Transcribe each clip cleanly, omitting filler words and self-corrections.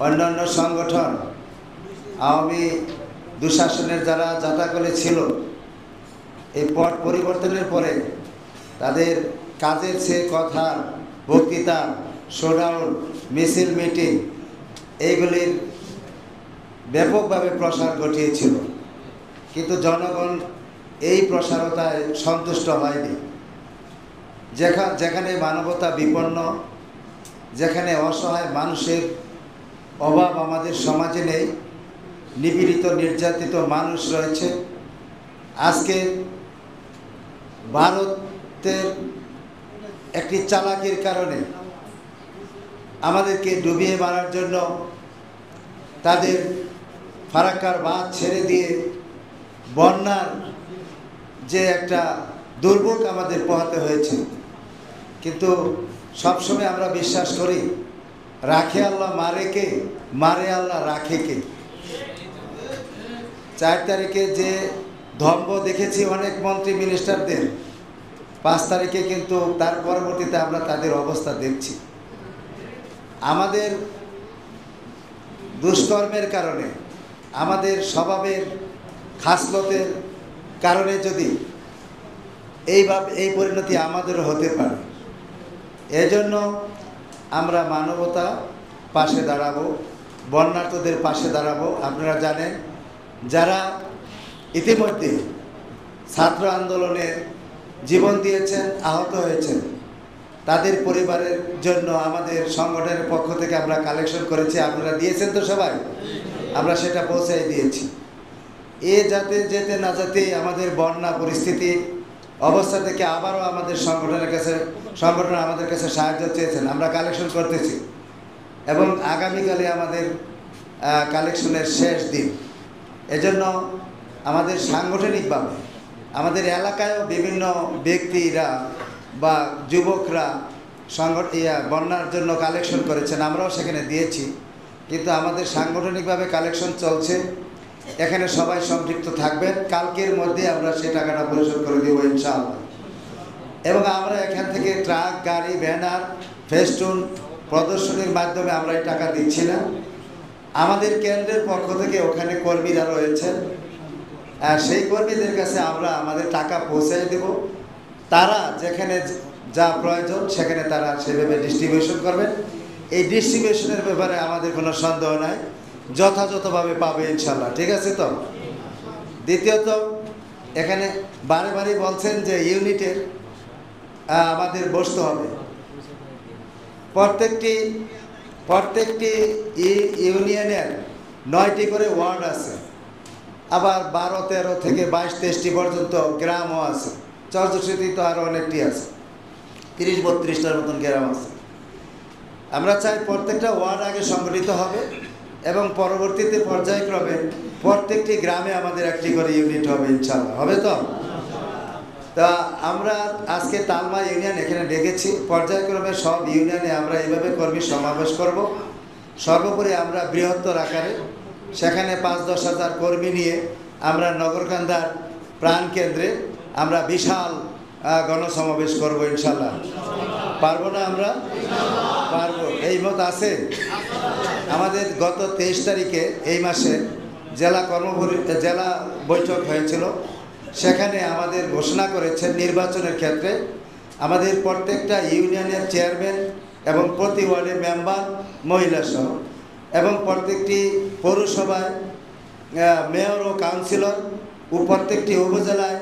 অন্যান্য সংগঠন আওয়ামী দুঃশাসনের যারা জাতাকলে ছিল, এই পট পরিবর্তনের পরে তাদের কাজের চেয়ে কথা, বক্তৃতা, শোডাউন, মিছিল, মিটিং এইগুলির ব্যাপকভাবে প্রসার ঘটিয়েছিল। কিন্তু জনগণ এই প্রসারতায় সন্তুষ্ট হয়নি। যেখানে মানবতা বিপন্ন, যেখানে অসহায় মানুষের অভাব আমাদের সমাজে নেই, নিপীড়িত নির্যাতিত মানুষ রয়েছে, আজকে ভারতের একটি চালাকির কারণে আমাদেরকে ডুবিয়ে মারার জন্য তাদের ফারাক্কার বাঁধ ছেড়ে দিয়ে বন্যার যে একটা দুর্ভোগ আমাদের পোহাতে হয়েছে। কিন্তু সবসময় আমরা বিশ্বাস করি, রাখে আল্লাহ মারে কে, মারে আল্লাহ রাখে কে। 4 তারিখে যে ধম্ব দেখেছি অনেক মন্ত্রী মিনিস্টারদের, 5 তারিখে কিন্তু তার পরবর্তীতে আমরা তাদের অবস্থা দেখছি। আমাদের দুষ্কর্মের কারণে, আমাদের স্বভাবের খাসলতের কারণে যদি এই পরিণতি আমাদেরও হতে পারে, এজন্য আমরা মানবতা পাশে দাঁড়াবো, বন্যার্তদের পাশে দাঁড়াবো। আপনারা জানেন, যারা ইতিমধ্যে ছাত্র আন্দোলনে জীবন দিয়েছেন, আহত হয়েছেন, তাদের পরিবারের জন্য আমাদের সংগঠনের পক্ষ থেকে আমরা কালেকশন করেছি। আপনারা দিয়েছেন তো সবাই? আমরা সেটা পৌঁছাই দিয়েছি। যাতে যেতে না যেতেই আমাদের বন্যা পরিস্থিতি অবস্থা থেকে আবারও আমাদের সংগঠন আমাদের কাছে সাহায্য চেয়েছেন। আমরা কালেকশন করতেছি এবং আগামীকালে আমাদের কালেকশনের শেষ দিন। এজন্য আমাদের সাংগঠনিকভাবে আমাদের এলাকায়ও বিভিন্ন ব্যক্তিরা বা যুবকরা বন্যার জন্য কালেকশন করেছেন, আমরাও সেখানে দিয়েছি। কিন্তু আমাদের সাংগঠনিকভাবে কালেকশন চলছে, এখানে সবাই সম্পৃক্ত থাকবেন। কালকের মধ্যে আমরা সেই টাকাটা পরিশোধ করে দেবো ইনশাআল্লাহ। এবং আমরা এখান থেকে ট্রাক, গাড়ি, ব্যানার, ফেস্টুন প্রদর্শনীর মাধ্যমে আমরা এই টাকা দিচ্ছি না। আমাদের কেন্দ্রের পক্ষ থেকে ওখানে কর্মীরা রয়েছেন, সেই কর্মীদের কাছে আমরা আমাদের টাকা পৌঁছাই দেব। তারা যেখানে যা প্রয়োজন সেখানে তারা সেভাবে ডিস্ট্রিবিউশন করবেন। এই ডিস্ট্রিবিউশনের ব্যাপারে আমাদের কোনো সন্দেহ নাই, যথাযথভাবে পাবে ইনশাল্লাহ। ঠিক আছে তো? দ্বিতীয়ত, এখানে বারে বারে বলছেন যে ইউনিটের আমাদের বসতে হবে। প্রত্যেকটি ইউনিয়নের 9টি করে ওয়ার্ড আছে, আবার 12, 13 থেকে 22, 23টি পর্যন্ত গ্রামও আছে। চরজশিতে তো আরও অনেকটি আছে, 30-32টার মতন গ্রাম আছে। আমরা চাই প্রত্যেকটা ওয়ার্ড আগে সংগঠিত হবে এবং পরবর্তীতে পর্যায়ক্রমে প্রত্যেকটি গ্রামে আমাদের একটি করে ইউনিট হবে ইনশাআল্লাহ। হবে তো? তা আমরা আজকে তালমা ইউনিয়ন এখানে ডেকেছি, পর্যায়ক্রমে সব ইউনিয়নে আমরা এইভাবে কর্মী সমাবেশ করব। সর্বোপরি আমরা বৃহত্তর আকারে সেখানে 5-10 হাজার কর্মী নিয়ে আমরা নগরকান্দার প্রাণকেন্দ্রে আমরা বিশাল গণসমাবেশ করব ইনশাল্লাহ। পারবো না? আমরা পারবো, এই মত আছে আমাদের। গত 23 তারিখে এই মাসে জেলা বৈঠক হয়েছিল, সেখানে আমাদের ঘোষণা করেছেন নির্বাচনের ক্ষেত্রে আমাদের প্রত্যেকটা ইউনিয়নের চেয়ারম্যান এবং প্রতি ওয়ার্ডের মেম্বার মহিলা সহ এবং প্রত্যেকটি পৌরসভায় মেয়র ও কাউন্সিলর ও প্রত্যেকটি উপজেলায়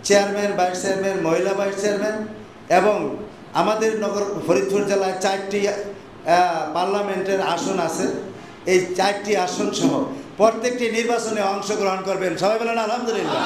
চেয়ারম্যান, ভাইস চেয়ারম্যান, মহিলা ভাইস চেয়ারম্যান এবং আমাদের ফরিদপুর জেলায় 4টি পার্লামেন্টের আসন আছে। এই 4টি আসন সহ প্রত্যেকটি নির্বাচনে অংশগ্রহণ করবেন। সবাই বলেন আলহামদুলিল্লাহ।